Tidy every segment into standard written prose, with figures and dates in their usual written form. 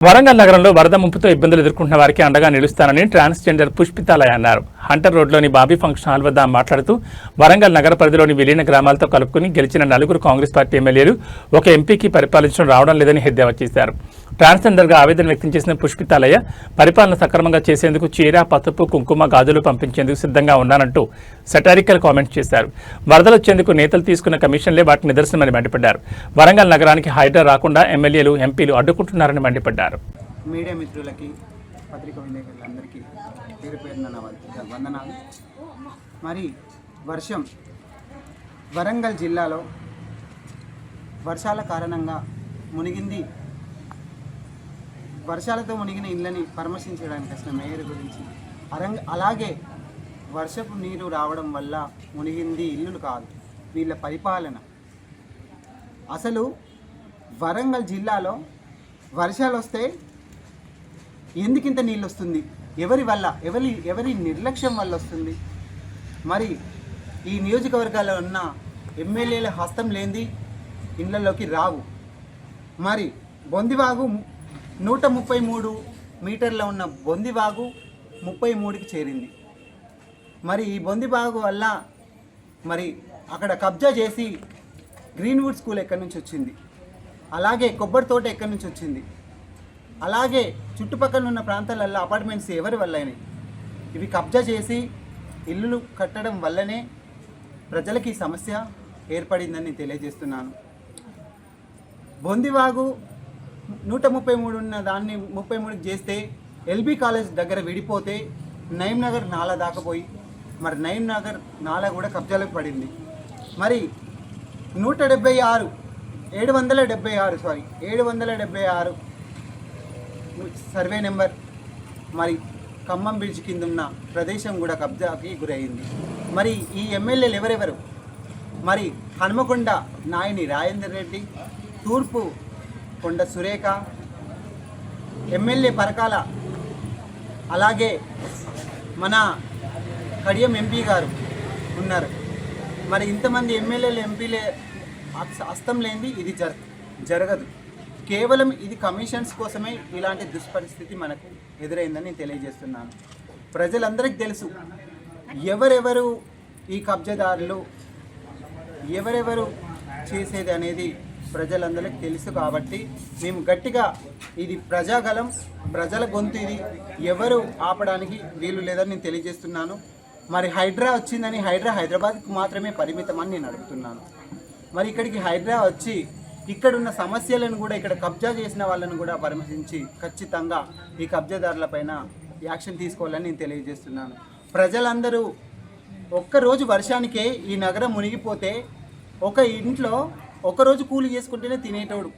వరంగల్ నగరంలో వరద ముంపుతో ఇబ్బందులు ఎదుర్కొంటున్న వారికి అండగా నిలుస్తానని ట్రాన్స్జెండర్ పుష్పితాలయ అన్నారు. హంటర్ రోడ్లోని బాబీ ఫంక్షన్ హాల్ వద్ద మాట్లాడుతూ వరంగల్ నగర పరిధిలోని విలీన గ్రామాలతో కలుపుకుని గెలిచిన 4 కాంగ్రెస్ పార్టీ ఎమ్మెల్యేలు ఒక ఎంపీకి పరిపాలించడం రావడం లేదని ఎద్దేవా చేశారు. ట్రాన్స్జెండర్గా ఆవేదన వ్యక్తం చేసిన పుష్పితాలయ పరిపాలన సక్రమంగా చేసేందుకు చీర, పసుపు, కుంకుమ, గాజులు పంపించేందుకు సిద్ధంగా ఉన్నానంటూ సెటారికల్ కామెంట్స్ చేశారు. వరదలు వచ్చేందుకు నేతలు తీసుకున్న కమిషన్లే వాటికి నిదర్శనమని మండిపడ్డారు. వరంగల్ నగరానికి హైడ్రా రాకుండా ఎమ్మెల్యేలు, ఎంపీలు అడ్డుకుంటున్నారని మండిపడ్డారు. మీడియా మిత్రులకి, పత్రికా విలేకరులందరికీ పేరు పేరున నా వందనాలు. మరి వర్షం వరంగల్ జిల్లాలో వర్షాల కారణంగా మునిగింది. వర్షాలతో మునిగిన ఇళ్ళని పరామర్శించడానికి వచ్చిన మేయర్ గురించి అలాగే వర్షపు నీరు రావడం వల్ల మునిగింది ఇల్లులు కాదు, వీళ్ళ పరిపాలన. అసలు వరంగల్ జిల్లాలో వర్షాలు వస్తే ఎందుకింత నీళ్ళు వస్తుంది? ఎవరి వల్ల? ఎవరి నిర్లక్ష్యం వల్ల వస్తుంది? మరి ఈ నియోజకవర్గాల్లో ఉన్న ఎమ్మెల్యేల హస్తం లేనిది ఇళ్లలోకి రావు. మరి బొందివాగు 133 మీటర్ల ఉన్న బొందివాగు 33కి చేరింది. మరి ఈ బొందివాగు వల్ల మరి అక్కడ కబ్జా చేసి గ్రీన్వుడ్ స్కూల్ ఎక్కడి నుంచి వచ్చింది, అలాగే కొబ్బరి తోట ఎక్కడి నుంచి వచ్చింది, అలాగే చుట్టుపక్కల ఉన్న ప్రాంతాలలో అపార్ట్మెంట్స్ ఎవరి వల్లనే ఇవి కబ్జా చేసి ఇల్లులు కట్టడం వల్లనే ప్రజలకి సమస్య ఏర్పడిందని తెలియజేస్తున్నాను. బొందివాగు 133 ఉన్న దాన్ని 33కి చేస్తే ఎల్బీ కాలేజ్ దగ్గర విడిపోతే నయీం నగర్ నాలా దాకపోయి మరి నయీం నగర్ నాలా కూడా కబ్జాలకు పడింది. మరి 776 సర్వే నెంబర్ మరి ఖమ్మం బ్రిడ్జ్ కింద ఉన్న ప్రదేశం కూడా కబ్జాకి గురైంది. మరి ఈ ఎమ్మెల్యేలు ఎవరెవరు? మరి హనుమకొండ నాయని రాజేందర్ రెడ్డి, తూర్పు కొండ సురేఖ, ఎమ్మెల్యే పరకాల, అలాగే మన కడియం ఎంపీ గారు ఉన్నారు. మరి ఇంతమంది ఎమ్మెల్యేలు, ఎంపీలే హస్తం లేనిది ఇది జరగదు. కేవలం ఇది కమిషన్స్ కోసమే ఇలాంటి దుష్పరిస్థితి మనకు ఎదురైందని తెలియజేస్తున్నాను. ప్రజలందరికీ తెలుసు ఎవరెవరు ఈ కబ్జాదారులు, ఎవరెవరు చేసేది అనేది ప్రజలందరికీ తెలుసు. కాబట్టి మేము గట్టిగా ఇది ప్రజాగలం, ప్రజల గొంతు, ఇది ఎవరు ఆపడానికి వీలు లేదని నేను తెలియజేస్తున్నాను. మరి హైడ్రా వచ్చిందని హైదరాబాద్కు మాత్రమే పరిమితం అని నేను అడుగుతున్నాను. మరి ఇక్కడికి హైడ్రా వచ్చి ఇక్కడున్న సమస్యలను కూడా, ఇక్కడ కబ్జా చేసిన వాళ్ళను కూడా పరామర్శించి ఖచ్చితంగా ఈ కబ్జాదారులపైన యాక్షన్ తీసుకోవాలని నేను తెలియజేస్తున్నాను. ప్రజలందరూ ఒక్కరోజు వర్షానికే ఈ నగరం మునిగిపోతే ఒక ఇంట్లో ఒకరోజు కూలి చేసుకుంటేనే తినేటోడు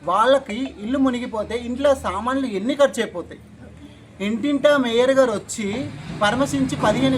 వాళ్ళకి ఇల్లు మునిగిపోతే ఇంట్లో సామాన్లు ఎన్ని ఖర్చు అయిపోతాయి? ఇంటింటా మేయర్ గారు వచ్చి పరామర్శించి 15